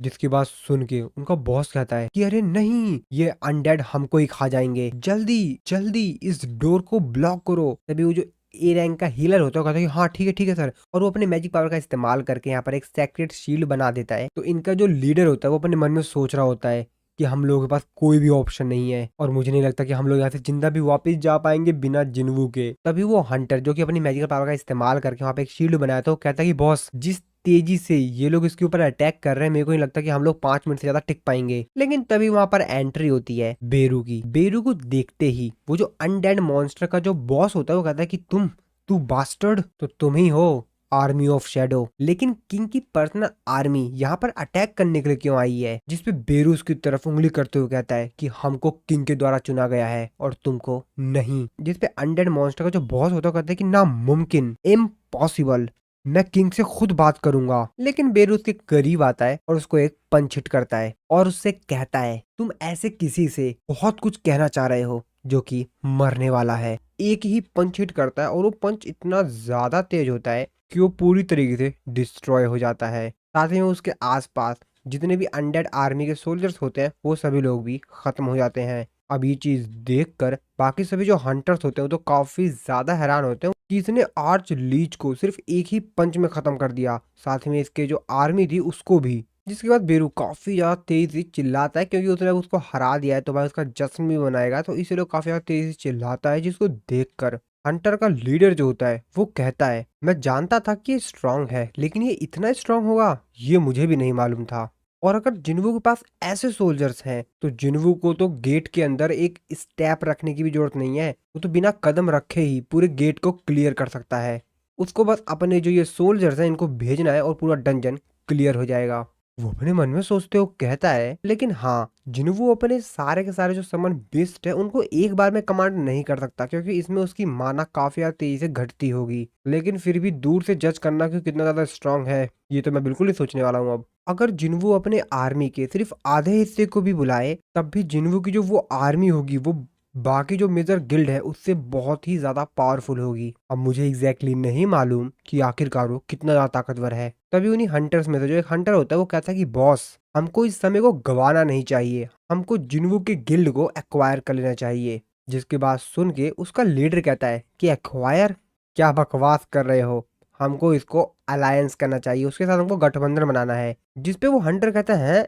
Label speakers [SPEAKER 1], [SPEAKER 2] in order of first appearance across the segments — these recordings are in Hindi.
[SPEAKER 1] जिसकी बात सुन के उनका बॉस कहता है कि अरे नहीं, ये अनडेड हमको ही खा जाएंगे, जल्दी जल्दी इस डोर को ब्लॉक करो। तभी वो जो ए रैंक का हीलर होता है वो कहता है कि हाँ ठीक है सर, और वो अपने मैजिक पावर का इस्तेमाल करके यहाँ पर एक सेक्रेट शील्ड बना देता है। तो इनका जो लीडर होता है वो अपने मन में सोच रहा होता है कि हम लोगों के पास कोई भी ऑप्शन नहीं है और मुझे नहीं लगता कि हम लोग यहाँ से जिंदा भी वापस जा पाएंगे बिना जिन्वू के। तभी वो हंटर जो कि अपनी मैजिकल पावर का इस्तेमाल करके वहाँ पे एक शील्ड बनाया था, वो कहता है कि बॉस, जिस तेजी से ये लोग इसके ऊपर अटैक कर रहे हैं मेरे को नहीं लगता कि हम लोग 5 मिनट से ज्यादा टिक पाएंगे। लेकिन तभी वहां पर एंट्री होती है बेरू की। बेरू को देखते ही वो जो अनडेड मॉन्स्टर का जो बॉस होता है वो कहता है कि तू बास्टर्ड, तो तुम ही हो आर्मी ऑफ शेडो। लेकिन किंग की पर्सनल आर्मी यहाँ पर अटैक करने के लिए क्यों आई है? जिसपे बेरू उसकी तरफ उंगली करते हुए कहता है कि हमको किंग के द्वारा चुना गया है और तुमको नहीं। जिसपे अनडेड मॉन्स्टर का जो बॉस होता है कहता है कि नामुमकिन, इम्पॉसिबल, मैं किंग से खुद बात करूंगा। लेकिन बेरू उसके करीब आता है और उसको एक पंच हिट करता है और उससे कहता है तुम ऐसे किसी से बहुत कुछ कहना चाह रहे हो जो कि मरने वाला है। एक ही पंच हिट करता है और वो पंच इतना ज्यादा तेज होता है कि वो पूरी तरीके से डिस्ट्रॉय हो जाता है। साथ ही में उसके आसपास जितने भी अनडेड आर्मी के सोल्जर्स होते हैं वो सभी लोग भी खत्म हो जाते हैं। अब ये चीज देखकर बाकी सभी जो हंटर्स होते हैं वो तो काफी ज्यादा हैरान होते हैं कि इसने आर्च लीच को सिर्फ एक ही पंच में खत्म कर दिया, साथ में इसके जो आर्मी थी उसको भी। जिसके बाद बेरू काफी ज्यादा तेजी से चिल्लाता है क्योंकि उसने उसको हरा दिया है तो भाई उसका जश्न भी मनाएगा, तो इसीलिए काफी ज्यादा तेजी से चिल्लाता है। जिसको देखकर हंटर का लीडर जो होता है वो कहता है मैं जानता था कि ये स्ट्रांग है, लेकिन ये इतना स्ट्रांग होगा ये मुझे भी नहीं मालूम था। और अगर जिन्वू के पास ऐसे सोल्जर्स हैं तो जिन्वू को तो गेट के अंदर एक स्टेप रखने की भी जरूरत नहीं है, वो तो बिना कदम रखे ही पूरे गेट को क्लियर कर सकता है। उसको बस अपने जो ये सोल्जर्स हैं इनको भेजना है और पूरा डंजन क्लियर हो जाएगा। वो अपने मन में सोचते हो कहता है लेकिन हाँ, जिन्वू अपने सारे के सारे जो समन बेस्ट है उनको एक बार में कमांड नहीं कर सकता क्योंकि इसमें उसकी माना काफी ज्यादा तेजी से घटती होगी। लेकिन फिर भी दूर से जज करना कि कितना ज्यादा स्ट्रांग है ये तो मैं बिल्कुल ही सोचने वाला हूँ। अब अगर जिन्वू अपने आर्मी के सिर्फ आधे हिस्से को भी बुलाए तब भी जिन्वू की जो वो आर्मी होगी वो बाकी जो मेजर गिल्ड है उससे बहुत ही ज्यादा पावरफुल होगी। अब मुझे एग्जैक्टली नहीं मालूम कि आखिरकार वो कितना ज्यादा ताकतवर है। तभी उन्हीं हंटर्स में से जो एक हंटर होता है वो कहता है कि बॉस, हमको इस समय को गंवाना नहीं चाहिए, हमको जिन्वू के गिल्ड को एक्वायर कर लेना चाहिए। जिसके बाद सुन के उसका लीडर कहता है कि एक्वायर, क्या बकवास कर रहे हो, हमको इसको अलायंस करना चाहिए, उसके साथ हमको गठबंधन बनाना है। जिसपे वो हंटर कहता है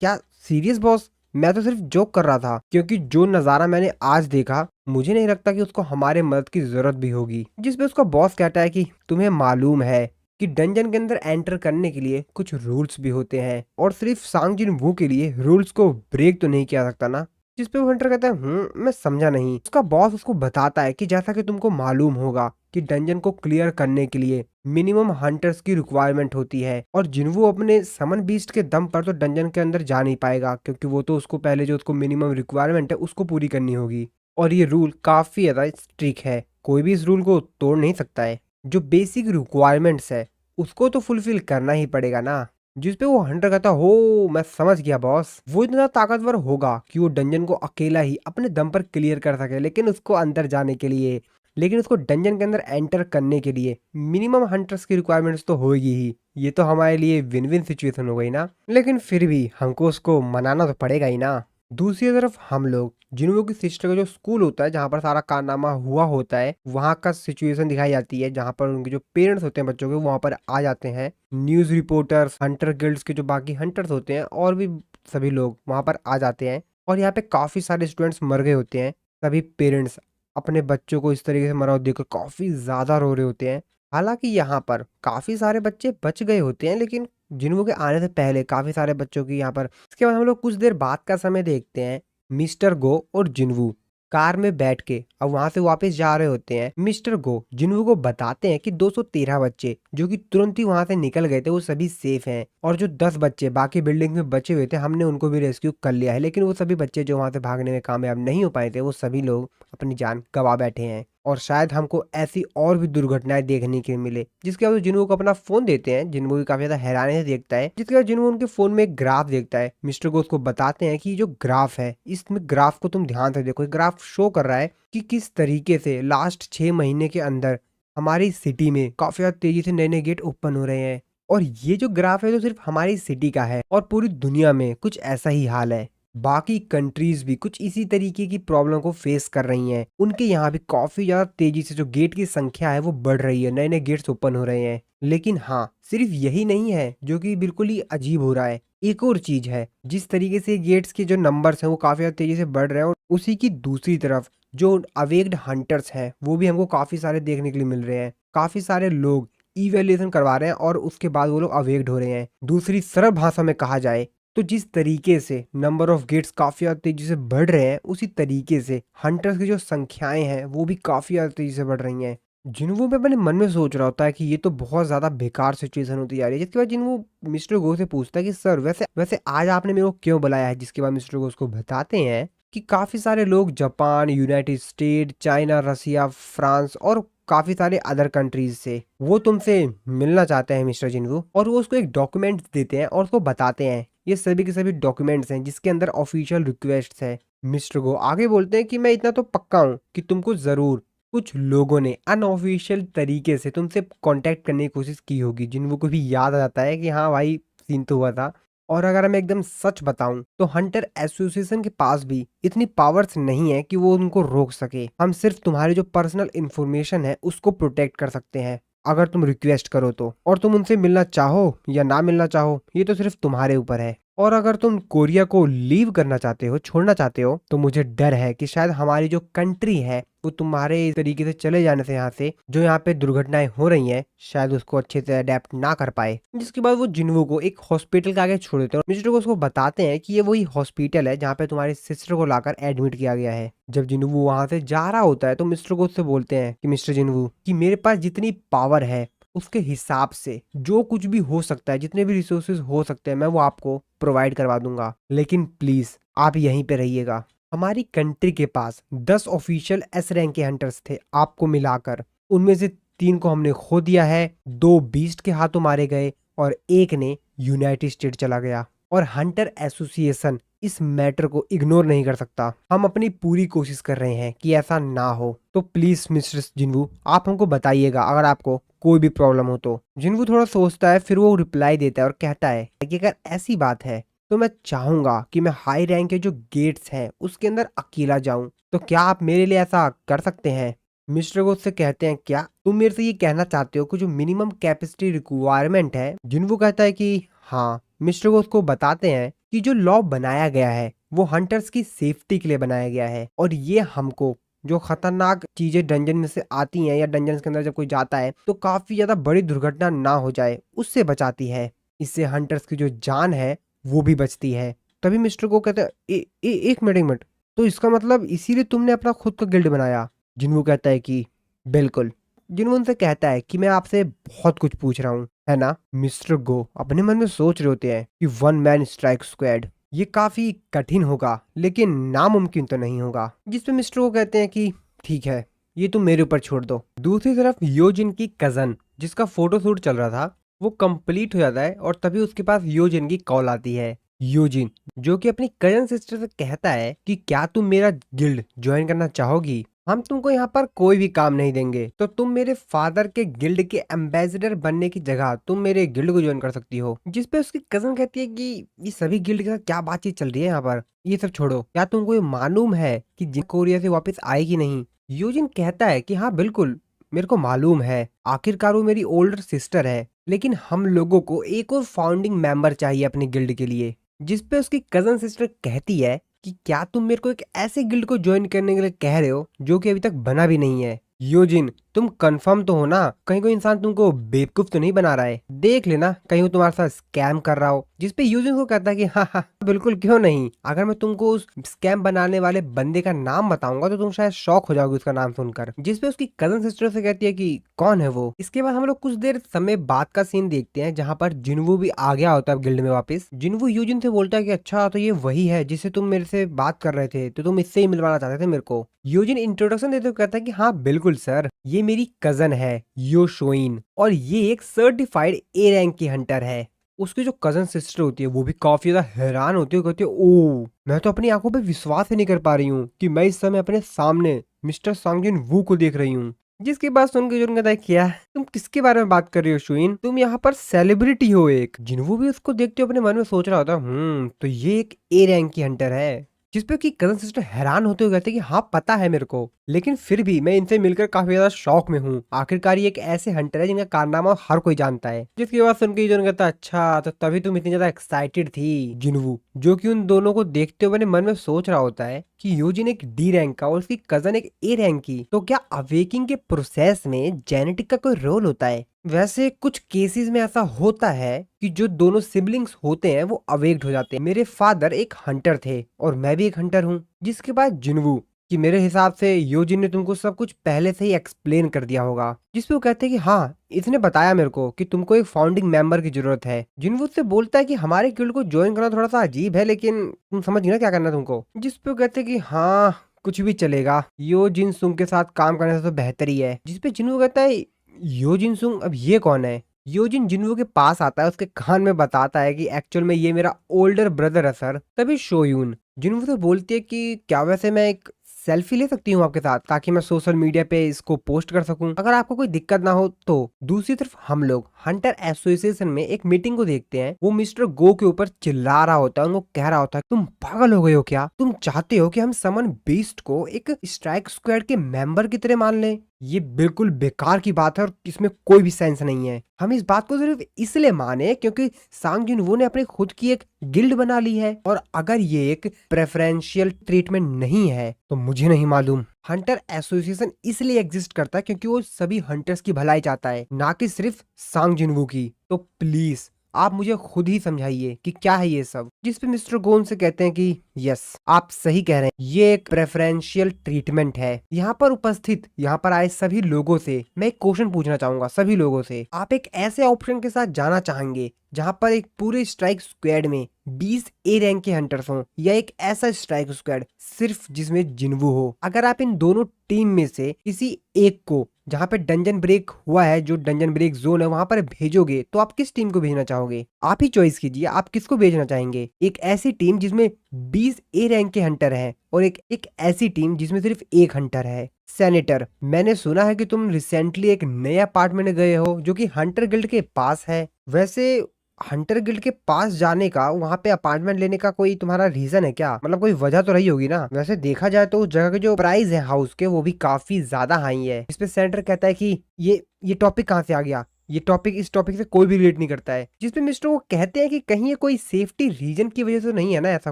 [SPEAKER 1] क्या सीरियस बॉस, मैं तो सिर्फ जोक कर रहा था क्योंकि जो नजारा मैंने आज देखा मुझे नहीं लगता कि उसको हमारे मदद की जरूरत भी होगी। जिसपे उसका बॉस कहता है कि तुम्हें मालूम है कि डंजन के अंदर एंटर करने के लिए कुछ रूल्स भी होते हैं और सिर्फ सांग जिन वू के लिए रूल्स को ब्रेक तो नहीं किया सकता ना। जिसपे वो हंटर कहता है मैं समझा नहीं। उसका बॉस उसको बताता है कि जैसा कि तुमको मालूम होगा कि डंजन को क्लियर करने के लिए मिनिमम हंटर्स की रिक्वायरमेंट होती है और जिन्वू अपने समन बीस्ट के दम पर तो डंजन के अंदर जा नहीं पाएगा क्योंकि वो तो उसको पहले जो उसको मिनिमम रिक्वायरमेंट है उसको पूरी करनी होगी। और ये रूल काफी ज्यादा स्ट्रिक्ट है, कोई भी इस रूल को तोड़ नहीं सकता है। जो बेसिक रिक्वायरमेंट्स है उसको तो फुलफिल करना ही पड़ेगा ना। जिसपे वो हंटर कहता हो मैं समझ गया बॉस, वो इतना ताकतवर होगा कि वो डंजन को अकेला ही अपने दम पर क्लियर कर सके, लेकिन उसको अंदर जाने के लिए, लेकिन उसको डंजन के अंदर एंटर करने के लिए मिनिमम हंटर्स की रिक्वायरमेंट्स तो होगी ही। ये तो हमारे लिए विन विन सिचुएशन हो गई ना, लेकिन फिर भी हमको उसको मनाना तो पड़ेगा ही ना। दूसरी तरफ हम लोग जिन्हों की सिस्टर का जो स्कूल होता है जहाँ पर सारा कारनामा हुआ होता है वहाँ का सिचुएशन दिखाई जाती है, जहाँ पर उनके जो पेरेंट्स होते हैं बच्चों के वहाँ पर आ जाते हैं। न्यूज रिपोर्टर्स, हंटर गिल्ड्स के जो बाकी हंटर्स होते हैं और भी सभी लोग वहाँ पर आ जाते हैं और यहाँ पे काफी सारे स्टूडेंट्स मर गए होते हैं। सभी पेरेंट्स अपने बच्चों को इस तरीके से मरा हुआ देखकर काफी ज्यादा रो रहे होते हैं। हालांकि यहाँ पर काफी सारे बच्चे बच गए होते हैं लेकिन जिन्हों के आने से पहले काफी सारे बच्चों की यहाँ पर। इसके बाद हम लोग कुछ देर बाद का समय देखते हैं। मिस्टर गो और जिन्वू कार में बैठ के अब वहां से वापस जा रहे होते हैं। मिस्टर गो जिन्वू को बताते हैं कि 213 बच्चे जो कि तुरंत ही वहां से निकल गए थे वो सभी सेफ हैं और जो 10 बच्चे बाकी बिल्डिंग में बचे हुए थे हमने उनको भी रेस्क्यू कर लिया है, लेकिन वो सभी बच्चे जो वहां से भागने में कामयाब नहीं हो पाए थे वो सभी लोग अपनी जान गंवा बैठे हैं और शायद हमको ऐसी और भी दुर्घटनाएं देखने के लिए मिले। जिसके बाद जिन्वू को अपना फोन देते हैं। जिन्वू भी काफी ज्यादा हैरानी से देखता है। जिसके बाद जिन्वू उनके फोन में एक ग्राफ देखता है। मिस्टर को उसको बताते हैं कि जो ग्राफ है इसमें ग्राफ को तुम ध्यान से देखो, ग्राफ शो कर रहा है कि किस तरीके से लास्ट 6 महीने के अंदर हमारी सिटी में काफी ज्यादा तेजी से नए नए गेट ओपन हो रहे हैं। और ये जो ग्राफ है तो सिर्फ हमारी सिटी का है और पूरी दुनिया में कुछ ऐसा ही हाल है। बाकी कंट्रीज भी कुछ इसी तरीके की प्रॉब्लम को फेस कर रही हैं। उनके यहाँ भी काफी ज्यादा तेजी से जो गेट की संख्या है वो बढ़ रही है, नए नए गेट्स ओपन हो रहे हैं। लेकिन हाँ, सिर्फ यही नहीं है जो कि बिल्कुल ही अजीब हो रहा है। एक और चीज है, जिस तरीके से गेट्स के जो नंबर्स हैं वो काफी ज्यादा तेजी से बढ़ रहे हैं और उसी की दूसरी तरफ जो अवेक्ड हंटर्स हैं वो भी हमको काफी सारे देखने के लिए मिल रहे हैं। काफी सारे लोग इवैल्यूएशन करवा रहे हैं और उसके बाद वो लोग अवेक्ड हो रहे हैं। दूसरी सरल भाषा में कहा जाए तो जिस तरीके से नंबर ऑफ गेट्स काफी ज्यादा तेजी से बढ़ रहे हैं, उसी तरीके से हंटर्स की जो संख्याएं हैं वो भी काफी ज्यादा तेजी से बढ़ रही हैं। जिन्हों में अपने मन में सोच रहा होता है कि ये तो बहुत ज्यादा बेकार सिचुएशन होती जा रही है, जिसके बाद जिन्हों मिस्टर गो से पूछता है कि सर वैसे वैसे आज आपने मेरे को क्यों बुलाया है। जिसके बाद मिस्टर गो उसको बताते हैं कि काफी सारे लोग जापान, यूनाइटेड स्टेट, चाइना, रसिया, फ्रांस और काफी सारे अदर कंट्रीज से वो तुमसे मिलना चाहते हैं मिस्टर जिन्वू। और वो उसको एक डॉक्यूमेंट देते हैं और उसको बताते हैं ये सभी के सभी डॉक्यूमेंट्स हैं जिसके अंदर ऑफिशियल रिक्वेस्ट है। मिस्टर गो आगे बोलते हैं कि मैं इतना तो पक्का हूँ कि तुमको जरूर कुछ लोगों ने अनऑफिशियल तरीके से तुमसे कांटेक्ट करने की कोशिश की होगी। जिनको को भी याद आ जाता है कि हाँ भाई सीन तो हुआ था। और अगर मैं एकदम सच बताऊं तो हंटर एसोसिएशन के पास भी इतनी पावर्स नहीं है कि वो उनको रोक सके। हम सिर्फ तुम्हारी जो पर्सनल इंफॉर्मेशन है उसको प्रोटेक्ट कर सकते हैं अगर तुम रिक्वेस्ट करो तो। और तुम उनसे मिलना चाहो या ना मिलना चाहो ये तो सिर्फ तुम्हारे ऊपर है। और अगर तुम कोरिया को लीव करना चाहते हो, छोड़ना चाहते हो, तो मुझे डर है कि शायद हमारी जो कंट्री है वो तुम्हारे इस तरीके से चले जाने से यहाँ से जो यहाँ पे दुर्घटनाएं हो रही हैं शायद उसको अच्छे से अडेप्ट ना कर पाए। जिसके बाद वो जिन्वो को एक हॉस्पिटल के आगे छोड़ देते हैं और मिस्टर को उसको बताते हैं कि ये वही हॉस्पिटल है जहाँ पे तुम्हारी सिस्टर को लाकर एडमिट किया गया है। जब जिन्वो वहां से जा रहा होता है तो मिस्टर को उससे बोलते हैं कि मिस्टर जिन्वो कि मेरे पास जितनी पावर है उसके हिसाब से जो कुछ भी हो सकता है, जितने भी रिसोर्सेज हो सकते हैं मैं वो आपको प्रोवाइड करवा दूंगा। लेकिन प्लीज आप यहीं पे रहिएगा। हमारी कंट्री के पास 10 ऑफिशियल एस रैंक के हंटर्स थे आपको मिलाकर। उनमें से 3 को हमने खो दिया है, 2 बीस्ट के हाथों मारे गए और 1 ने यूनाइटेड स्टेट चला गया। और हंटर एसोसिएशन इस मैटर को इग्नोर नहीं कर सकता। हम अपनी पूरी कोशिश कर रहे हैं कि ऐसा ना हो। तो प्लीज मिस्टर जिन्वू आप हमको बताइएगा अगर आपको कोई भी प्रॉब्लम हो तो। जिन्वू थोड़ा सोचता है, फिर वो रिप्लाई देता है और कहता है कि अगर ऐसी बात है तो मैं चाहूंगा कि मैं हाई रैंक के जो गेट्स हैं उसके अंदर अकेला जाऊं। तो क्या आप मेरे लिए ऐसा कर सकते हैं। मिस्टर को उससे कहते हैं क्या तुम मेरे से ये कहना चाहते हो कि जो मिनिमम कैपेसिटी रिक्वायरमेंट है। जिन्वू कहता है कि हाँ। मिस्टर को उसको बताते हैं कि जो लॉ बनाया गया है वो हंटर्स की सेफ्टी के लिए बनाया गया है और ये हमको जो खतरनाक चीजें डंजन में से आती हैं या डंजन के अंदर जब कोई जाता है तो काफी ज्यादा बड़ी दुर्घटना ना हो जाए उससे बचाती है। इससे हंटर्स की जो जान है वो भी बचती है। तभी मिस्टर को कहते हैं एक मिनट, तो इसका मतलब इसीलिए तुमने अपना खुद का गिल्ड बनाया। जिन्वू कहता है कि बिल्कुल। जिन्वू उनसे कहता है कि मैं आपसे बहुत कुछ पूछ रहा हूँ है ना। मिस्टर गो अपने मन में सोच रहे होते हैं कि 1 मैन स्ट्राइक स्क्वाड ये काफी कठिन होगा लेकिन नामुमकिन तो नहीं होगा। जिसपे मिस्टर को कहते हैं कि ठीक है ये तुम मेरे ऊपर छोड़ दो। दूसरी तरफ योजिन की कजन जिसका फोटो शूट चल रहा था वो कंप्लीट हो जाता है और तभी उसके पास योजिन की कॉल आती है। योजिन जो कि अपनी कजन सिस्टर से कहता है कि क्या तुम मेरा गिल्ड ज्वाइन करना चाहोगी। हम तुमको यहाँ पर कोई भी काम नहीं देंगे तो तुम मेरे फादर के गिल्ड के एम्बेसडर बनने की जगह तुम मेरे गिल्ड को ज्वाइन कर सकती हो। जिसपे उसकी कजन कहती है कि ये सभी गिल्ड के साथ क्या बातचीत चल रही है यहाँ पर, ये सब छोड़ो। क्या तुमको ये मालूम है कि जिन कोरिया से वापस आएगी नहीं। योजिन कहता है कि हाँ बिल्कुल मेरे को मालूम है, आखिरकार वो मेरी ओल्डर सिस्टर है, लेकिन हम लोगों को एक और फाउंडिंग मेंबर चाहिए अपने गिल्ड के लिए। जिसपे उसकी कजन सिस्टर कहती है कि क्या तुम मेरे को एक ऐसे गिल्ड को ज्वाइन करने के लिए कह रहे हो जो कि अभी तक बना भी नहीं है। योजिन तुम कंफर्म तो हो ना, कहीं कोई इंसान तुमको बेवकूफ तो नहीं बना रहा है, देख लेना कहीं वो तुम्हारे साथ स्कैम कर रहा हो। जिसपे योजिन को कहता है कि हाँ हाँ बिल्कुल क्यों नहीं, अगर मैं तुमको उस स्कैम बनाने वाले बंदे का नाम बताऊंगा तो तुम शायद शॉक हो जाओगे उसका नाम सुनकर। जिसपे उसकी कजन सिस्टर से कहती है कि कौन है वो। इसके बाद हम लोग कुछ देर समय बाद का सीन देखते हैं जहाँ पर जिन्वू भी आ गया होता है गिल्ड में वापस। जिन्वू योजिन से बोलता है कि अच्छा तो ये वही है जिससे तुम मेरे से बात कर रहे थे, तो तुम इससे ही मिलवाना चाहते थे मेरे को। योजिन इंट्रोडक्शन देते हुए कहता है कि हाँ बिल्कुल सर, ये मेरी कजन है यो शोइन और ये एक सर्टिफाइड ए रैंक की हंटर है। उसकी जो कजन सिस्टर होती है वो भी काफी ज्यादा हैरान होती है, कहती है ओ मैं तो अपनी आंखों पे विश्वास ही नहीं कर पा रही हूँ कि मैं इस समय अपने सामने मिस्टर सांगजिन वू को देख रही हूँ। जिसकी बात सुन के जुन कहता है क्या तुम किसके बारे में बात कर रही हो शुइन, तुम यहाँ पर सेलिब्रिटी हो एक। जिन्हों भी उसको देखते हुए अपने मन में सोच रहा होता तो ये एक ए रैंक की हंटर है। जिसपे कि कजन सिस्टर हैरान होते हुए कहते कि हाँ पता है मेरे को, लेकिन फिर भी मैं इनसे मिलकर काफी ज्यादा शौक में हूँ। आखिरकार ये एक ऐसे हंटर है जिनका कारनामा हर कोई जानता है। जिसकी बात सुन के जुन कहता अच्छा तो तभी तुम इतनी ज्यादा एक्साइटेड थी जिनवू, जो कि उन दोनों को देखते हुए अपने मन में सोच रहा होता है कि यूजिन एक डी रैंक का और उसकी कजन एक ए रैंक की, तो क्या अवेकिंग के प्रोसेस में जेनेटिक का कोई रोल होता है। वैसे कुछ केसेस में ऐसा होता है कि जो दोनों सिबलिंग्स होते हैं वो अवेक्ड हो जाते हैं। मेरे फादर एक हंटर थे और मैं भी एक हंटर हूँ। जिसके बाद जिनवू कि मेरे हिसाब से योजिन ने तुमको सब कुछ पहले से ही एक्सप्लेन कर दिया होगा। जिसपे वो कहते हैं कि हाँ इसने बताया मेरे को कि तुमको एक फाउंडिंग मेंबर की जरूरत है। जिनवू से बोलता है कि हमारे गिल्ड को ज्वाइन करना थोड़ा सा अजीब है, लेकिन तुम समझ गए ना क्या करना है तुमको। जिसपे वो कहते हैं कि हाँ कुछ भी चलेगा, यो जिन सुंग के साथ काम करने से तो बेहतर ही है। जिसपे जिनवू कहता है यो जिन सुंग अब ये कौन है। योजिन जिन्वू के पास आता है, उसके कान में बताता है कि एक्चुअल में ये मेरा ओल्डर ब्रदर है सर। तभी शोयून जिन्वू से बोलती है कि क्या वैसे मैं एक सेल्फी ले सकती हूँ आपके साथ, ताकि मैं सोशल मीडिया पे इसको पोस्ट कर सकूं अगर आपको कोई दिक्कत ना हो तो। दूसरी तरफ हम लोग हंटर एसोसिएशन में एक मीटिंग को देखते हैं। वो मिस्टर गो के ऊपर चिल्ला रहा होता है, उनको कह रहा होता है तुम पागल हो गए हो क्या, तुम चाहते हो कि हम समन बीस्ट को एक स्ट्राइक स्क्वाड के मेंबर की तरह मान लें। ये बिल्कुल बेकार की बात है और इसमें कोई भी सेंस नहीं है। हम इस बात को सिर्फ इसलिए माने क्योंकि सांग जिनवू ने अपनी खुद की एक गिल्ड बना ली है, और अगर ये एक प्रेफरेंशियल ट्रीटमेंट नहीं है तो मुझे नहीं मालूम। हंटर एसोसिएशन इसलिए एग्जिस्ट करता है क्योंकि वो सभी हंटर्स की भलाई चाहता है, ना कि सिर्फ सांग जिनवू की। तो प्लीज आप मुझे खुद ही समझाइए कि क्या है ये सब। जिसपे मिस्टर गोन से कहते हैं कि यस आप सही कह रहे हैं, ये एक प्रेफरेंशियल ट्रीटमेंट है। यहाँ पर उपस्थित यहाँ पर आए सभी लोगों से मैं एक क्वेश्चन पूछना चाहूंगा। सभी लोगों से, आप एक ऐसे ऑप्शन के साथ जाना चाहेंगे जहां पर एक पूरे स्ट्राइक स्क्वाड में 20 ए रैंक के हंटर्स हों, या एक ऐसा स्ट्राइक स्क्वाड सिर्फ जिसमें जिनवू हो। अगर आप इन दोनों टीम में से किसी एक को जहां पे डंजन ब्रेक हुआ है, जो डंजन ब्रेक जोन है, वहां पर भेजोगे तो आप किस टीम को भेजना चाहोगे। आप ही चॉइस कीजिए, आप किसको भेजना चाहेंगे। एक ऐसी टीम जिसमें 20 ए रैंक के हंटर हैं और एक ऐसी टीम जिसमें सिर्फ एक हंटर है। सेनेटर, मैंने सुना है कि तुम रिसेंटली एक नए अपार्टमेंट गए हो जो कि हंटर गिल्ड के पास है। वैसे हंटर गिल्ड के पास जाने का, वहां पे अपार्टमेंट लेने का कोई तुम्हारा रीजन है क्या, मतलब कोई वजह तो रही होगी ना। वैसे देखा जाए तो उस जगह के जो प्राइस है हाउस के वो भी काफी ज्यादा हाई है। इस पे सेनेटर कहता है कि ये टॉपिक कहाँ से आ गया, ये टॉपिक इस टॉपिक से कोई भी रिलेट नहीं करता है। जिसपे मिस्टर वो कहते हैं कि कहीं ये कोई सेफ्टी रीजन की वजह से तो नहीं है ना, ऐसा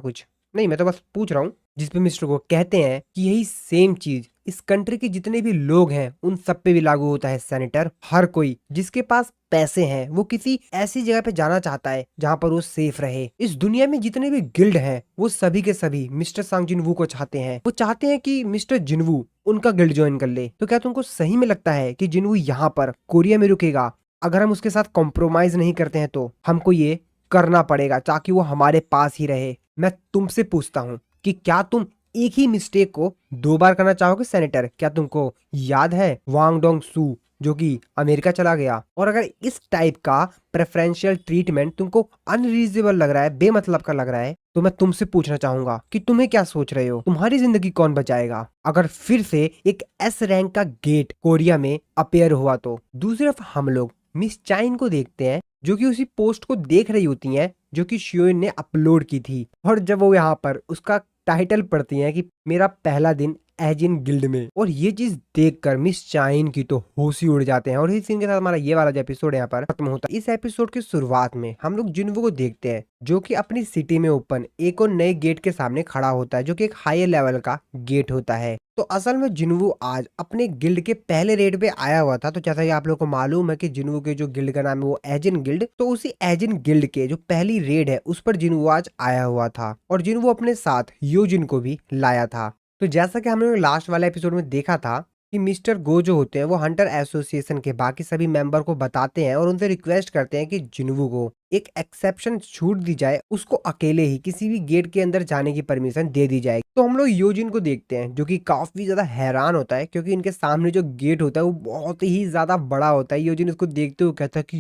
[SPEAKER 1] कुछ नहीं, मैं तो बस पूछ रहा हूँ। जिसपे मिस्टर को कहते हैं कि यही सेम चीज इस कंट्री के जितने भी लोग हैं उन सब पे भी लागू होता है सेनेटर। हर कोई जिसके पास पैसे हैं वो किसी ऐसी जगह पे जाना चाहता है जहां पर वो सेफ रहे। इस दुनिया में जितने भी गिल्ड हैं वो सभी के सभी मिस्टर सांग जिनवू को चाहते हैं। वो चाहते हैं कि मिस्टर जिनवू उनका गिल्ड ज्वाइन कर ले। तो क्या तुमको सही में लगता है कि जिनवू यहाँ पर कोरिया में रुकेगा? अगर हम उसके साथ कॉम्प्रोमाइज नहीं करते हैं तो हमको ये करना पड़ेगा ताकि वो हमारे पास ही रहे। मैं तुमसे पूछता हूँ कि क्या तुम एक ही मिस्टेक को 2 बार करना चाहोगे सेनेटर? क्या तुमको याद है वांग डोंग सू जो कि अमेरिका चला गया? और अगर इस टाइप का प्रेफरेंशियल ट्रीटमेंट तुमको अनरीजनेबल लग रहा है, बेमतलब का लग रहा है, तो मैं तुमसे पूछना चाहूंगा कि तुम्हें क्या सोच रहे हो, तुम्हारी जिंदगी कौन बचाएगा अगर फिर से एक एस रैंक का गेट कोरिया में अपेयर हुआ तो? दूसरी तरफ हम लोग मिस चाइन को देखते हैं जो कि उसी पोस्ट को देख रही होती हैं जो कि शियोन ने अपलोड की थी। और जब वो यहाँ पर उसका टाइटल पढ़ती हैं कि मेरा पहला दिन एजिन गिल्ड में, और ये चीज देखकर मिस चाइन की तो होश ही उड़ जाते हैं। और इस सीन के साथ हमारा ये वाला जो एपिसोड यहाँ पर खत्म होता है। इस एपिसोड की शुरुआत में हम लोग जिनवू को देखते हैं जो कि अपनी सिटी में ओपन एक और नए गेट के सामने खड़ा होता है जो कि एक हायर लेवल का गेट होता है। तो असल में जिनवू आज अपने गिल्ड के पहले रेड पे आया हुआ था। तो जैसा कि आप लोगों को मालूम है कि जिनवू के जो गिल्ड का नाम है वो एजिन गिल्ड, तो उसी एजिन गिल्ड के जो पहली रेड है उस पर जिनवू आज आया हुआ था और जिनवू अपने साथ योजिन को भी लाया था। तो जैसा कि हमने लास्ट वाले एपिसोड में देखा था कि मिस्टर गो जो होते हैं वो हंटर एसोसिएशन के बाकी सभी मेंबर को बताते हैं और उनसे रिक्वेस्ट करते हैं कि जिनवू को एक एक्सेप्शन छूट दी जाए, उसको अकेले ही किसी भी गेट के अंदर जाने की परमिशन दे दी जाए। तो हम लोग योजिन को देखते हैं जो कि काफी ज्यादा हैरान होता है क्योंकि इनके सामने जो गेट होता है वो बहुत ही ज्यादा बड़ा होता है। योजिन उसको देखते हुए कहता है कि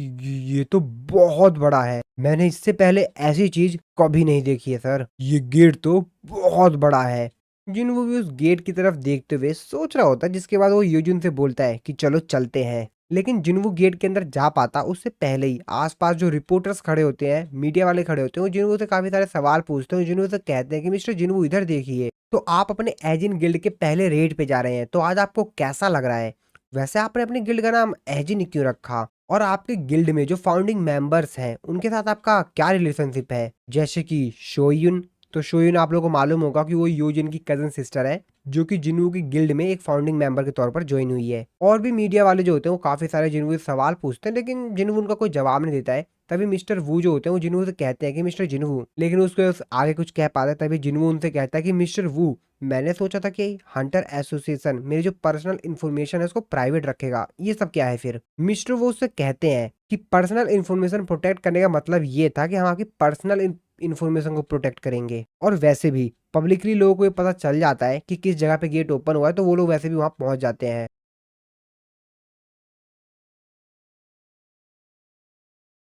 [SPEAKER 1] ये तो बहुत बड़ा है, मैंने इससे पहले ऐसी चीज कभी नहीं देखी है सर, ये गेट तो बहुत बड़ा है। जिनवू भी उस गेट की तरफ देखते हुए सोच रहा होता है, जिसके बाद वो यूजुन से बोलता है कि चलो चलते हैं। लेकिन जिनवू गेट के अंदर जा पाता उससे पहले ही आसपास जो रिपोर्टर्स खड़े होते हैं, मीडिया वाले खड़े होते हैं, वो जिनवू से काफी सारे सवाल पूछते हैं। जिनवू से कहते हैं कि मिस्टर जिनवू इधर देखिए, तो आप अपने एजिन गिल्ड के पहले रेड पे जा रहे हैं, तो आज आपको कैसा लग रहा है? वैसे आपने अपने गिल्ड का नाम एजिन क्यों रखा? और आपके गिल्ड में जो फाउंडिंग मेंबर्स हैं उनके साथ आपका क्या रिलेशनशिप है? जैसे कि शोयुन, तो शोयुन आप लोगों को मालूम होगा कि वो यूजिन की कजन सिस्टर है, जो कि जिन्वू की गिल्ड में एक फाउंडिंग मेंबर के तौर पर ज्वाइन हुई है। और भी मीडिया वाले जो होते हैं वो काफी सारे जिन्वू से सवाल पूछते हैं, लेकिन जिन्वू उनका कोई जवाब नहीं देता है। तभी मिस्टर वू जो होते हैं वो जिन्वू से कहते हैं कि मिस्टर जिन्वू, लेकिन उसको आगे कुछ कह पाता है। तभी जिन्वू उनसे कहता है कि मिस्टर वू, मैंने सोचा था कि हंटर एसोसिएशन मेरी जो पर्सनल इन्फॉर्मेशन है उसको प्राइवेट रखेगा, ये सब क्या है फिर? मिस्टर वो उससे कहते हैं कि पर्सनल इन्फॉर्मेशन प्रोटेक्ट करने का मतलब ये था कि हम आपकी पर्सनल इन्फॉर्मेशन को प्रोटेक्ट करेंगे। और वैसे भी पब्लिकली लोगों को ये पता चल जाता है कि किस जगह पे गेट ओपन हुआ है, तो वो लोग वैसे भी वहां पहुंच जाते हैं।